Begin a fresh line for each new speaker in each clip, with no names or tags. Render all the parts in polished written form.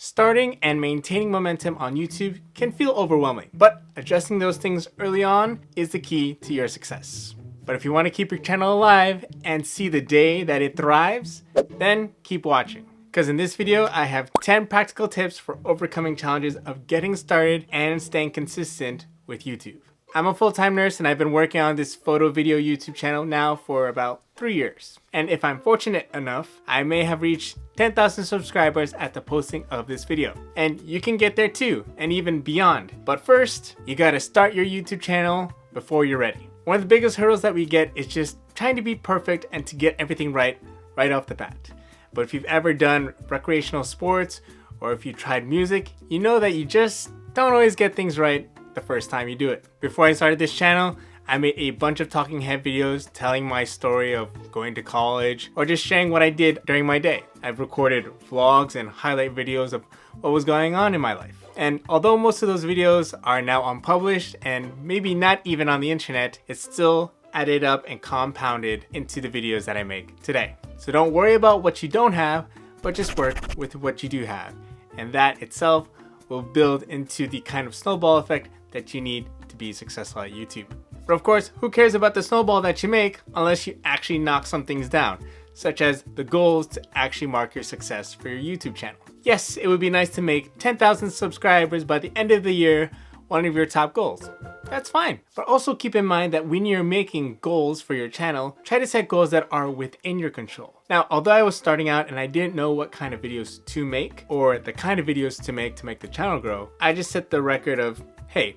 Starting and maintaining momentum on YouTube can feel overwhelming, but addressing those things early on is the key to your success. But if you want to keep your channel alive and see the day that it thrives, then keep watching. Because in this video, I have 10 practical tips for overcoming challenges of getting started and staying consistent with YouTube. I'm a full-time nurse and I've been working on this photo video YouTube channel now for about 3 years. And if I'm fortunate enough, I may have reached 10,000 subscribers at the posting of this video. And you can get there too, and even beyond. But first, you gotta start your YouTube channel before you're ready. One of the biggest hurdles that we get is just trying to be perfect and to get everything right off the bat. But if you've ever done recreational sports or if you tried music, you know that you just don't always get things right the first time you do it. Before I started this channel, I made a bunch of talking head videos telling my story of going to college or just sharing what I did during my day. I've recorded vlogs and highlight videos of what was going on in my life. And although most of those videos are now unpublished and maybe not even on the internet, it's still added up and compounded into the videos that I make today. So don't worry about what you don't have, but just work with what you do have. And that itself will build into the kind of snowball effect that you need to be successful at YouTube. But of course, who cares about the snowball that you make unless you actually knock some things down, such as the goals to actually mark your success for your YouTube channel. Yes, it would be nice to make 10,000 subscribers by the end of the year, one of your top goals. That's fine. But also keep in mind that when you're making goals for your channel, try to set goals that are within your control. Now, although I was starting out and I didn't know what kind of videos to make or the kind of videos to make the channel grow, I just set the record of, hey,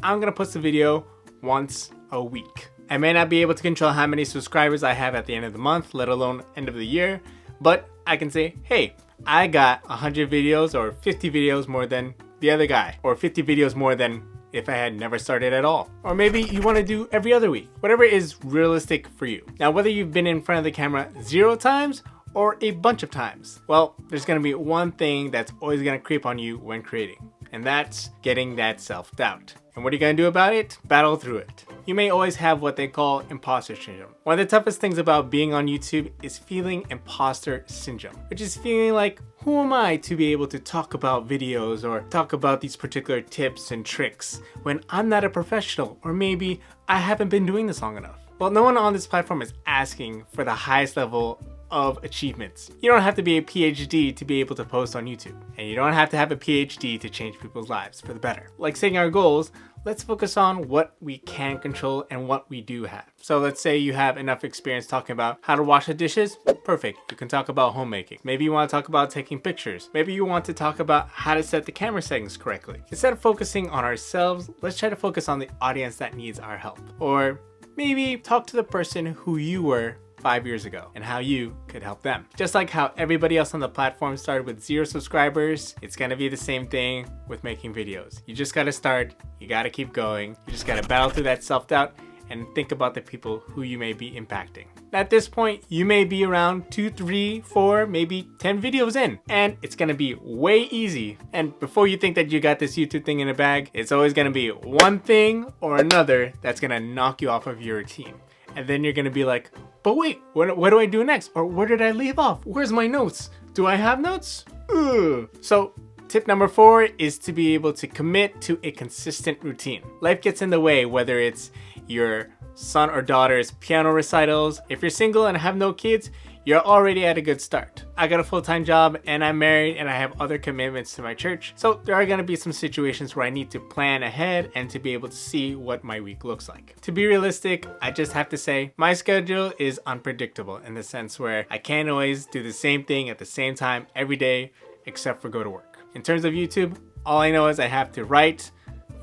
I'm gonna post a video once a week. I may not be able to control how many subscribers I have at the end of the month, let alone end of the year, but I can say, hey, I got 100 videos or 50 videos more than the other guy, or 50 videos more than if I had never started at all. Or maybe you want to do every other week, whatever is realistic for you. Now, whether you've been in front of the camera 0 times or a bunch of times, well, there's going to be one thing that's always going to creep on you when creating, and that's getting that self-doubt. And what are you going to do about it? Battle through it. You may always have what they call imposter syndrome. One of the toughest things about being on YouTube is feeling imposter syndrome, which is feeling like, who am I to be able to talk about videos or talk about these particular tips and tricks when I'm not a professional, or maybe I haven't been doing this long enough? Well, no one on this platform is asking for the highest level of achievements. You don't have to be a PhD to be able to post on YouTube. And you don't have to have a PhD to change people's lives for the better. Like setting our goals, let's focus on what we can control and what we do have. So let's say you have enough experience talking about how to wash the dishes. Perfect. You can talk about homemaking. Maybe you want to talk about taking pictures. Maybe you want to talk about how to set the camera settings correctly. Instead of focusing on ourselves, let's try to focus on the audience that needs our help. Or maybe talk to the person who you were 5 years ago and how you could help them. Just like how everybody else on the platform started with 0 subscribers, it's gonna be the same thing with making videos. You just gotta start, you gotta keep going, you just gotta battle through that self-doubt and think about the people who you may be impacting. At this point, you may be around 2, 3, 4, maybe 10 videos in, and it's gonna be way easy. And before you think that you got this YouTube thing in a bag, it's always gonna be one thing or another that's gonna knock you off of your routine. And then you're gonna be like, but wait, what do I do next? Or where did I leave off? Where's my notes? Do I have notes? Ugh. So tip number 4 is to be able to commit to a consistent routine. Life gets in the way, whether it's your son or daughter's piano recitals. If you're single and have no kids, you're already at a good start. I got a full-time job and I'm married and I have other commitments to my church. So there are gonna be some situations where I need to plan ahead and to be able to see what my week looks like. To be realistic, I just have to say my schedule is unpredictable in the sense where I can't always do the same thing at the same time every day except for go to work. In terms of YouTube, all I know is I have to write,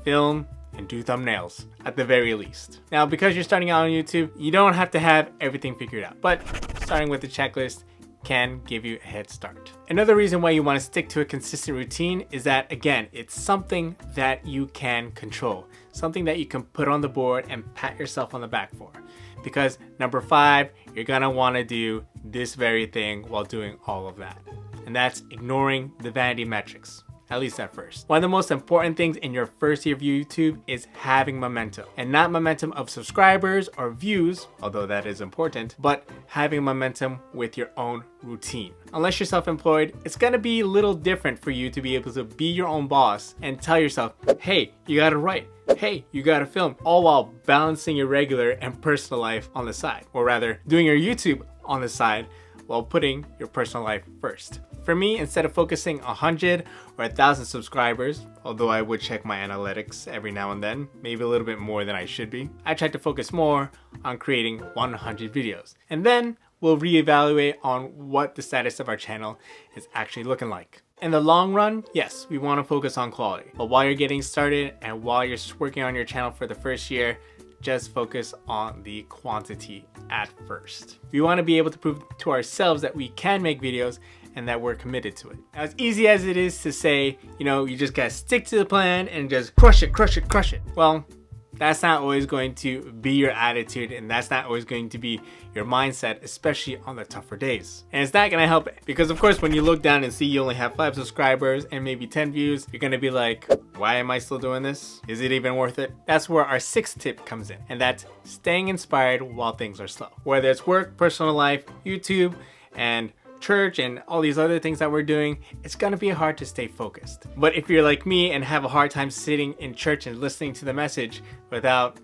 film, and do thumbnails at the very least. Now, because you're starting out on YouTube, you don't have to have everything figured out, but starting with the checklist can give you a head start. Another reason why you want to stick to a consistent routine is that, again, it's something that you can control, something that you can put on the board and pat yourself on the back for. Because number 5, you're gonna want to do this very thing while doing all of that. And that's ignoring the vanity metrics. at least at first. One of the most important things in your first year of YouTube is having momentum, and not momentum of subscribers or views, although that is important, but having momentum with your own routine. Unless you're self-employed, it's gonna be a little different for you to be able to be your own boss and tell yourself, hey, you gotta write. Hey, you gotta film, all while balancing your regular and personal life on the side, or rather doing your YouTube on the side while putting your personal life first. For me, instead of focusing 100 or 1,000 subscribers, although I would check my analytics every now and then, maybe a little bit more than I should be, I tried to focus more on creating 100 videos. And then we'll reevaluate on what the status of our channel is actually looking like. In the long run, yes, we want to focus on quality. But while you're getting started and while you're working on your channel for the first year, just focus on the quantity at first. We want to be able to prove to ourselves that we can make videos and that we're committed to it. Now, as easy as it is to say, you just gotta stick to the plan and just crush it, crush it, crush it. Well, that's not always going to be your attitude, and that's not always going to be your mindset, especially on the tougher days. And it's not gonna help it, because of course when you look down and see you only have 5 subscribers and maybe 10 views, you're gonna be like, why am I still doing this? Is it even worth it? That's where our 6th tip comes in, and that's staying inspired while things are slow. Whether it's work, personal life, YouTube, and church and all these other things that we're doing, it's gonna be hard to stay focused. But if you're like me and have a hard time sitting in church and listening to the message without,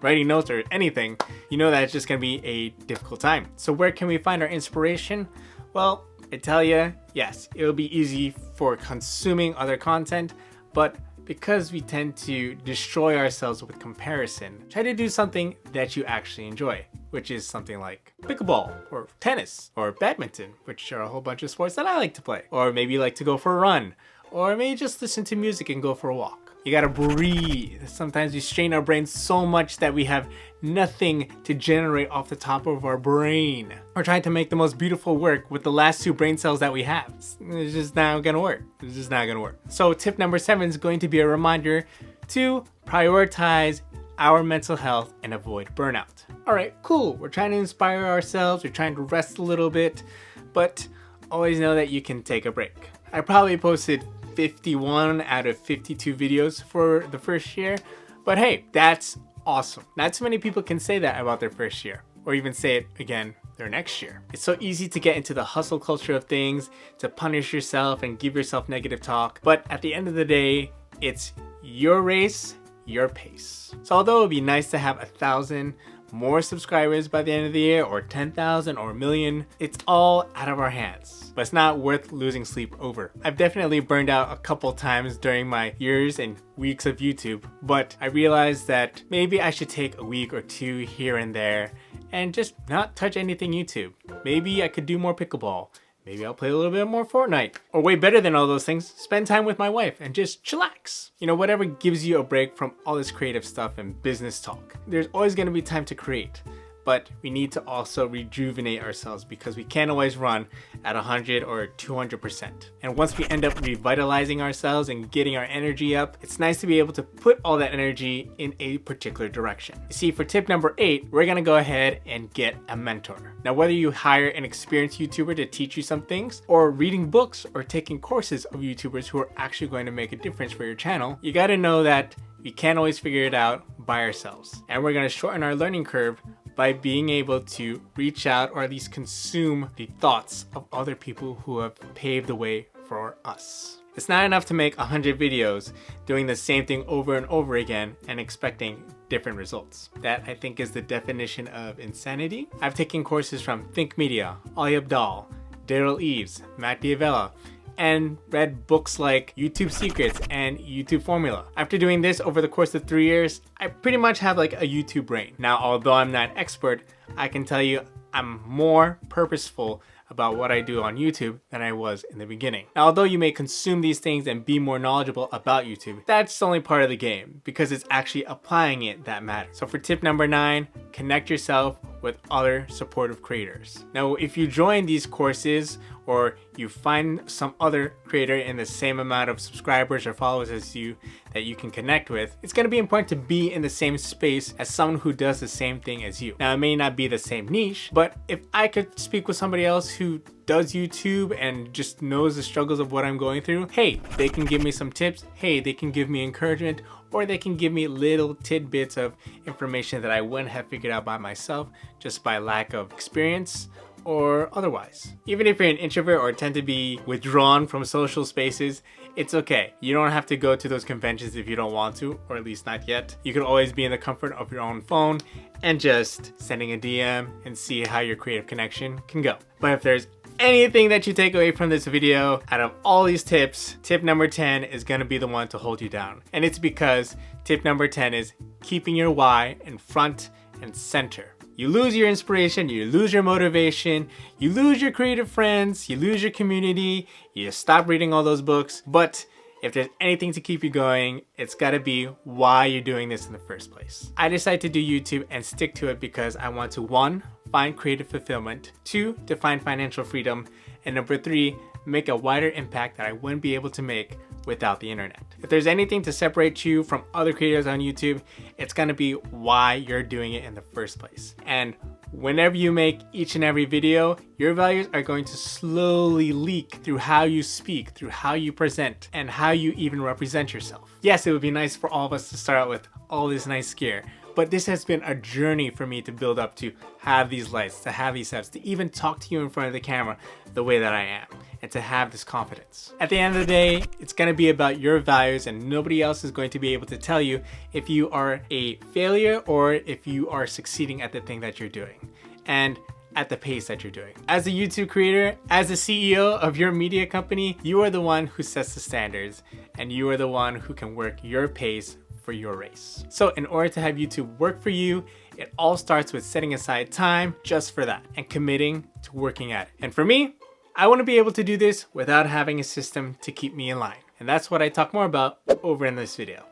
writing notes or anything, that it's just gonna be a difficult time. So where can we find our inspiration? Well, I tell you, yes, it'll be easy for consuming other content, but because we tend to destroy ourselves with comparison, try to do something that you actually enjoy, which is something like pickleball or tennis or badminton, which are a whole bunch of sports that I like to play. Or maybe you like to go for a run, or maybe just listen to music and go for a walk. You gotta breathe. Sometimes we strain our brains so much that we have nothing to generate off the top of our brain. We're trying to make the most beautiful work with the last 2 brain cells that we have. It's just not gonna work. It's just not gonna work. So tip number 7 is going to be a reminder to prioritize our mental health and avoid burnout. All right, cool. We're trying to inspire ourselves. We're trying to rest a little bit, but always know that you can take a break. I probably posted 51 out of 52 videos for the first year, but hey, that's awesome. Not too many people can say that about their first year, or even say it again their next year. It's so easy to get into the hustle culture of things, to punish yourself and give yourself negative talk, but at the end of the day, it's your race, your pace. So although it would be nice to have 1,000 more subscribers by the end of the year, or 10,000 or 1,000,000, it's all out of our hands. But it's not worth losing sleep over. I've definitely burned out a couple times during my years and weeks of YouTube, but I realized that maybe I should take a week or 2 here and there and just not touch anything YouTube. Maybe I could do more pickleball. Maybe I'll play a little bit more Fortnite. Or way better than all those things, spend time with my wife and just chillax. Whatever gives you a break from all this creative stuff and business talk. There's always gonna be time to create, but we need to also rejuvenate ourselves because we can't always run at 100 or 200%. And once we end up revitalizing ourselves and getting our energy up, it's nice to be able to put all that energy in a particular direction. You see, for tip number 8, we're gonna go ahead and get a mentor. Now, whether you hire an experienced YouTuber to teach you some things, or reading books or taking courses of YouTubers who are actually going to make a difference for your channel, you gotta know that we can't always figure it out by ourselves. And we're gonna shorten our learning curve by being able to reach out or at least consume the thoughts of other people who have paved the way for us. It's not enough to make 100 videos doing the same thing over and over again and expecting different results. That, I think, is the definition of insanity. I've taken courses from Think Media, Ali Abdaal, Daryl Eves, Matt D'Avella, and read books like YouTube Secrets and YouTube Formula. After doing this over the course of 3 years, I pretty much have like a YouTube brain. Now, although I'm not an expert, I can tell you I'm more purposeful about what I do on YouTube than I was in the beginning. Now, although you may consume these things and be more knowledgeable about YouTube, that's only part of the game because it's actually applying it that matters. So for tip number 9, connect yourself with other supportive creators. Now, if you join these courses or you find some other creator in the same amount of subscribers or followers as you that you can connect with, it's gonna be important to be in the same space as someone who does the same thing as you. Now, it may not be the same niche, but if I could speak with somebody else who does YouTube and just knows the struggles of what I'm going through, hey, they can give me some tips. Hey, they can give me encouragement, or they can give me little tidbits of information that I wouldn't have figured out by myself just by lack of experience or otherwise. Even if you're an introvert or tend to be withdrawn from social spaces, it's okay. You don't have to go to those conventions if you don't want to, or at least not yet. You can always be in the comfort of your own phone and just sending a DM and see how your creative connection can go. But if there's anything that you take away from this video, out of all these tips, tip number 10 is gonna be the one to hold you down. And it's because tip number 10 is keeping your why in front and center. You lose your inspiration, you lose your motivation, you lose your creative friends, you lose your community, you stop reading all those books. But if there's anything to keep you going, it's gotta be why you're doing this in the first place. I decided to do YouTube and stick to it because I want to, 1, find creative fulfillment, 2, to find financial freedom, and number 3, make a wider impact that I wouldn't be able to make without the internet. If there's anything to separate you from other creators on YouTube, it's gonna be why you're doing it in the first place. And whenever you make each and every video, your values are going to slowly leak through how you speak, through how you present, and how you even represent yourself. Yes, it would be nice for all of us to start out with all this nice gear, but this has been a journey for me to build up to have these lights, to have these sets, to even talk to you in front of the camera the way that I am, and to have this confidence. At the end of the day, it's gonna be about your values, and nobody else is going to be able to tell you if you are a failure or if you are succeeding at the thing that you're doing, and at the pace that you're doing. As a YouTube creator, as the CEO of your media company, you are the one who sets the standards, and you are the one who can work your pace for your race. So in order to have YouTube work for you, it all starts with setting aside time just for that and committing to working at it. And for me, I want to be able to do this without having a system to keep me in line. And that's what I talk more about over in this video.